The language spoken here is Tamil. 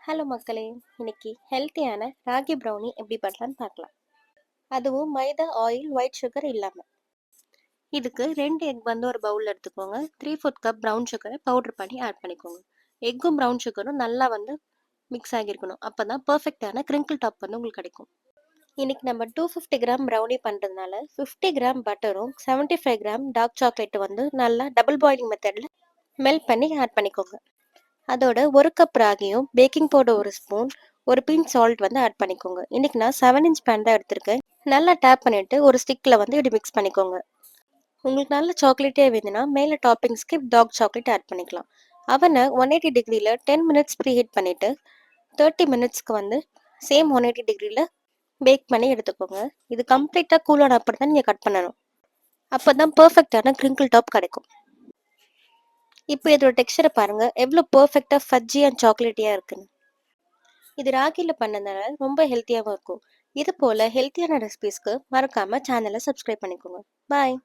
ஹலோ மக்களே! இன்னைக்கு ஹெல்த்தியான ராகி ப்ரௌனி எப்படி பண்ணலான்னு பார்க்கலாம். அதுவும் மைதா, ஆயில், ஒயிட் சுகர் இல்லாம. இதுக்கு 2 எக் வந்து ஒரு பவுல்ல எடுத்துக்கோங்க. 3/4 கப் ப்ரவுன் சுகரை பவுடர் பண்ணி ஆட் பண்ணிக்கோங்க. எக்கும் ப்ரவுன் சுகரும் நல்லா வந்து மிக்ஸ் ஆகியிருக்கணும். அப்பதான் பெர்ஃபெக்ட்டான கிரிங்கிள் டாப் வந்து உங்களுக்கு கிடைக்கும். இன்னைக்கு நம்ம 250 கிராம் ப்ரௌனி பண்ணுறதுனால 50 கிராம் பட்டரும் 75 கிராம் டார்க் சாக்லேட் வந்து நல்லா டபுள் பாயிலிங் மெத்தடில் மெல்ட் பண்ணி ஆட் பண்ணிக்கோங்க. அதோட 1 கப் ராகியும் பேக்கிங் பவுடர் 1 ஸ்பூன், ஒரு பிஞ்ச் சால்ட் வந்து ஆட் பண்ணிக்கோங்க. இன்னைக்கு நான் 7 இன்ச் பேன் தான் எடுத்திருக்கேன். நல்லா டேப் பண்ணிட்டு ஒரு ஸ்டிக்ல வந்து இப்படி மிக்ஸ் பண்ணிக்கோங்க. உங்களுக்கு நல்ல சாக்லேட்டே வேணும்னா மேலே டாப்பிங்ஸ்க்கு டார்க் சாக்லேட் ஆட் பண்ணிக்கலாம். அவனை 180 டிகிரியில் 10 மினிட்ஸ் ப்ரீ ஹீட் பண்ணிட்டு 30 மினிட்ஸ்க்கு வந்து சேம் 180 டிகிரியில் பேக் பண்ணி எடுத்துக்கோங்க. இது கம்ப்ளீட்டாக கூலான அப்புறம் தான் நீங்கள் கட் பண்ணணும். அப்போ தான் பர்ஃபெக்டான கிரிங்கிள் டாப் கிடைக்கும். இப்போ இதோட டெக்ஸ்சரை பாருங்க, எவ்வளோ பெர்ஃபெக்டா ஃபஜ்ஜி அண்ட் சாக்லேட்டியா இருக்குன்னு. இது ராகில பண்ணதுனால ரொம்ப ஹெல்த்தியாகவும் இருக்கும். இது போல ஹெல்த்தியான ரெசிபீஸ்க்கு மறக்காம சேனலை சப்ஸ்கிரைப் பண்ணிக்கோங்க. பாய்.